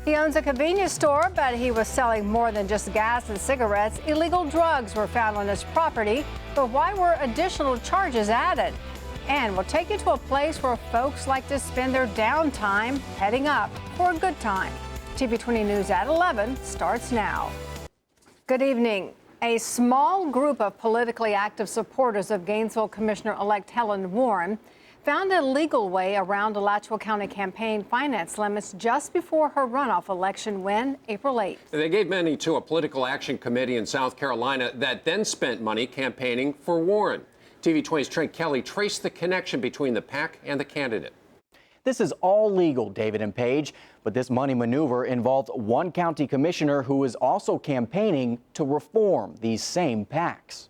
He owns a convenience store, but he was selling more than just gas and cigarettes. Illegal drugs were found on his property, but why were additional charges added? And we'll take you to a place where folks like to spend their downtime heading up for a good time. TV 20 News at 11 starts now. Good evening. A small group of politically active supporters of Gainesville Commissioner-elect Helen Warren found a legal way around Alachua County campaign finance limits just before her runoff election win April 8th. They gave money to a political action committee in South Carolina that then spent money campaigning for Warren. TV 20's Trent Kelly traced the connection between the PAC and the candidate. This is all legal, David and Paige, but this money maneuver involved one county commissioner who is also campaigning to reform these same PACs.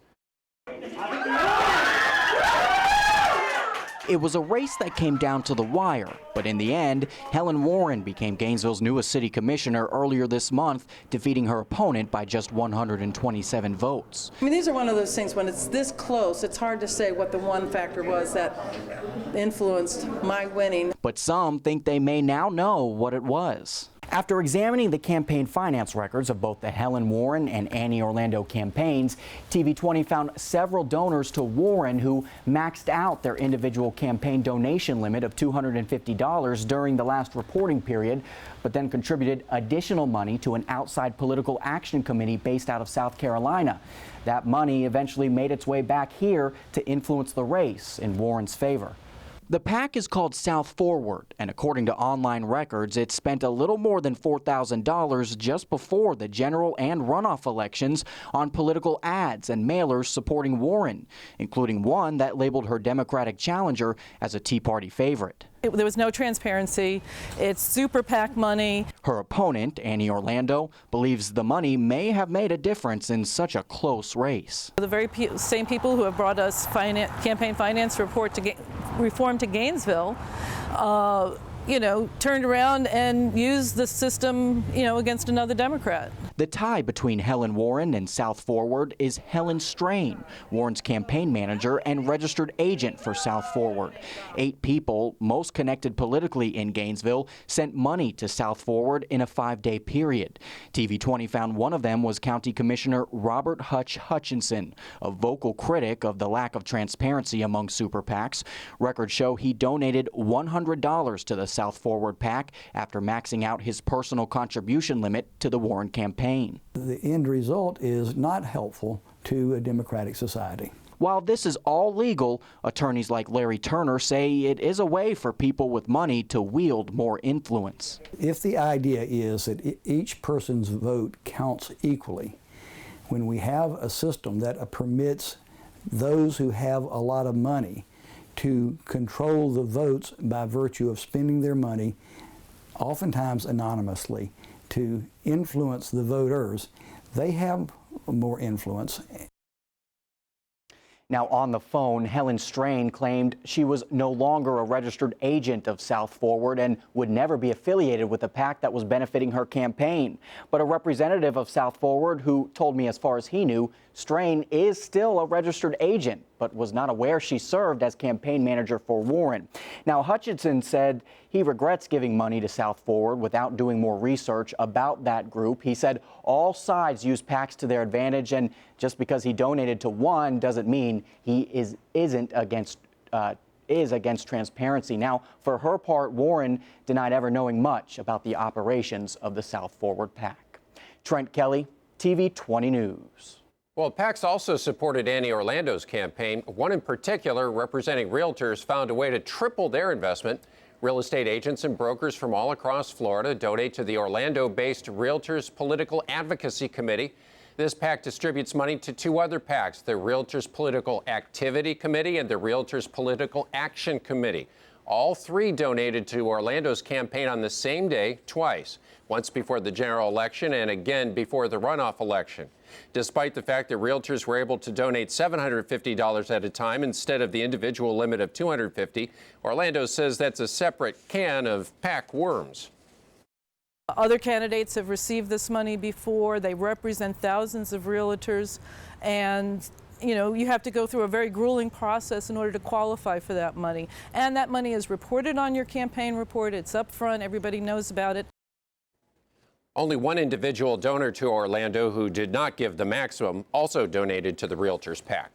It was a race that came down to the wire, but in the end, Helen Warren became Gainesville's newest city commissioner earlier this month, defeating her opponent by just 127 votes. I mean, these are one of those things, when it's this close, it's hard to say what the one factor was that influenced my winning. But some think they may now know what it was. After examining the campaign finance records of both the Helen Warren and Annie Orlando campaigns, TV 20 found several donors to Warren who maxed out their individual campaign donation limit of $250 during the last reporting period, but then contributed additional money to an outside political action committee based out of South Carolina. That money eventually made its way back here to influence the race in Warren's favor. The PAC is called South Forward, and according to online records, it spent a little more than $4,000 just before the general and runoff elections on political ads and mailers supporting Warren, including one that labeled her Democratic challenger as a Tea Party favorite. There was no transparency. It's super PAC money. Her opponent, Annie Orlando, believes the money may have made a difference in such a close race. The very same people who have brought us campaign finance reform to Gainesville, turned around and used the system, against another Democrat. The tie between Helen Warren and South Forward is Helen Strain, Warren's campaign manager and registered agent for South Forward. 8 people, most connected politically in Gainesville, sent money to South Forward in a 5-day period. TV 20 found one of them was County Commissioner Robert Hutch Hutchinson, a vocal critic of the lack of transparency among super PACs. Records show he donated $100 to the South Forward PAC after maxing out his personal contribution limit to the Warren campaign. The end result is not helpful to a democratic society. While this is all legal, attorneys like Larry Turner say it is a way for people with money to wield more influence. If the idea is that each person's vote counts equally, when we have a system that permits those who have a lot of money to control the votes by virtue of spending their money, oftentimes anonymously, to influence the voters, they have more influence. Now on the phone, Helen Strain claimed she was no longer a registered agent of South Forward and would never be affiliated with a PAC that was benefiting her campaign. But a representative of South Forward who told me as far as he knew, Strain is still a registered agent, but was not aware she served as campaign manager for Warren. Now, Hutchinson said he regrets giving money to South Forward without doing more research about that group. He said all sides use PACs to their advantage, and just because he donated to one doesn't mean he is against transparency. Now, for her part, Warren denied ever knowing much about the operations of the South Forward PAC. Trent Kelly, TV 20 News. Well, PACs also supported Annie Orlando's campaign. One in particular, representing realtors, found a way to triple their investment. Real estate agents and brokers from all across Florida donate to the Orlando-based Realtors Political Advocacy Committee. This PAC distributes money to 2 other PACs, the Realtors Political Activity Committee and the Realtors Political Action Committee. All 3 donated to Orlando's campaign on the same day twice, once before the general election and again before the runoff election. Despite the fact that realtors were able to donate $750 at a time instead of the individual limit of $250, Orlando says that's a separate can of PAC worms. Other candidates have received this money before. They represent thousands of realtors, and you have to go through a very grueling process in order to qualify for that money. And that money is reported on your campaign report. It's up front. Everybody knows about it. Only one individual donor to Orlando who did not give the maximum also donated to the Realtors PAC.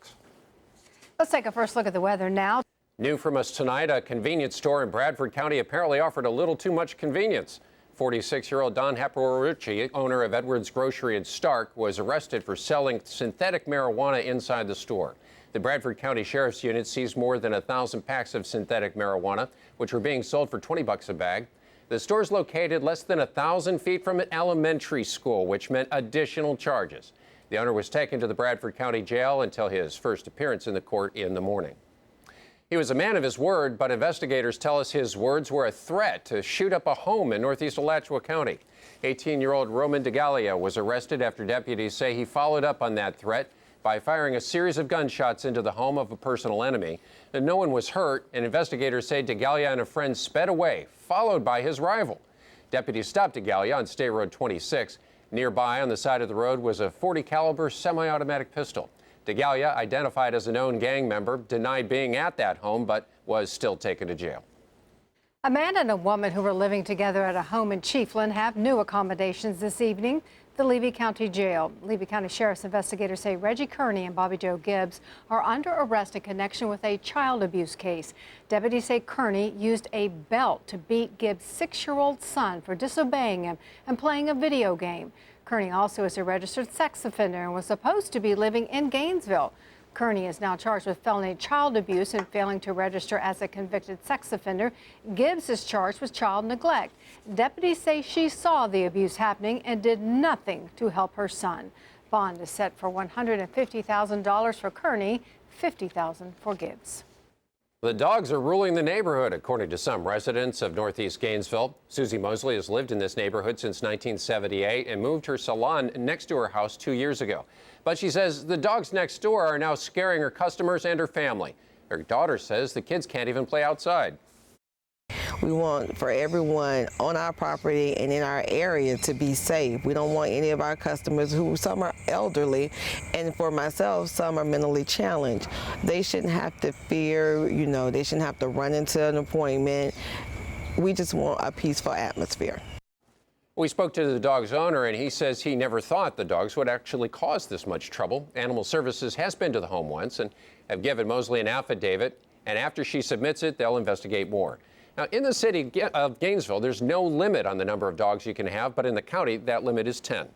Let's take a first look at the weather now. New from us tonight, a convenience store in Bradford County apparently offered a little too much convenience. 46-year-old Don Haparucci, owner of Edwards Grocery in Stark, was arrested for selling synthetic marijuana inside the store. The Bradford County Sheriff's Unit seized more than 1,000 packs of synthetic marijuana, which were being sold for $20 a bag. The store is located less than 1,000 feet from an elementary school, which meant additional charges. The owner was taken to the Bradford County Jail until his first appearance in the court in the morning. He was a man of his word, but investigators tell us his words were a threat to shoot up a home in northeast Alachua County. 18-year-old Roman DeGalia was arrested after deputies say he followed up on that threat by firing a series of gunshots into the home of a personal enemy. And no one was hurt, and investigators say DeGalia and a friend sped away, followed by his rival. Deputies stopped DeGalia on State Road 26. Nearby on the side of the road was a .40 caliber semi-automatic pistol. DeGalia, identified as a known gang member, denied being at that home, but was still taken to jail. A man and a woman who were living together at a home in Chiefland have new accommodations this evening. The Levy County Jail. Levy County Sheriff's investigators say Reggie Kearney and Bobby Joe Gibbs are under arrest in connection with a child abuse case. Deputies say Kearney used a belt to beat Gibbs' 6-year-old son for disobeying him and playing a video game. Kearney also is a registered sex offender and was supposed to be living in Gainesville. Kearney is now charged with felony child abuse and failing to register as a convicted sex offender. Gibbs is charged with child neglect. Deputies say she saw the abuse happening and did nothing to help her son. Bond is set for $150,000 for Kearney, $50,000 for Gibbs. The dogs are ruling the neighborhood, according to some residents of northeast Gainesville. Susie Mosley has lived in this neighborhood since 1978 and moved her salon next to her house 2 years ago. But she says the dogs next door are now scaring her customers and her family. Her daughter says the kids can't even play outside. We want for everyone on our property and in our area to be safe. We don't want any of our customers who, some are elderly, and for myself, some are mentally challenged. They shouldn't have to fear, they shouldn't have to run into an appointment. We just want a peaceful atmosphere. We spoke to the dog's owner, and he says he never thought the dogs would actually cause this much trouble. Animal Services has been to the home once and have given Mosley an affidavit, and after she submits it, they'll investigate more. Now, in the city of Gainesville, there's no limit on the number of dogs you can have, but in the county, that limit is 10.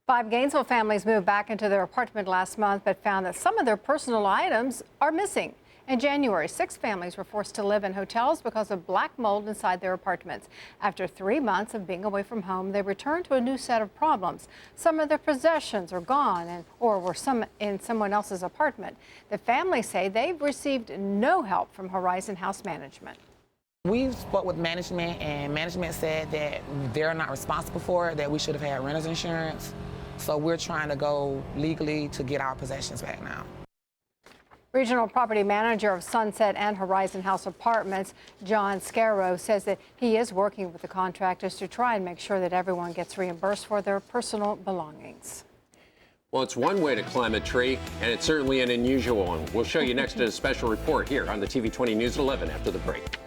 5 Gainesville families moved back into their apartment last month, but found that some of their personal items are missing. In January, 6 families were forced to live in hotels because of black mold inside their apartments. After 3 months of being away from home, they returned to a new set of problems. Some of their possessions are gone or were in someone else's apartment. The families say they've received no help from Horizon House Management. We spoke with management, and management said that they're not responsible for it, that we should have had renter's insurance. So we're trying to go legally to get our possessions back now. Regional Property Manager of Sunset and Horizon House Apartments, John Scarrow, says that he is working with the contractors to try and make sure that everyone gets reimbursed for their personal belongings. Well, it's one way to climb a tree, and it's certainly an unusual one. We'll show you next in a special report here on the TV 20 News at 11 after the break.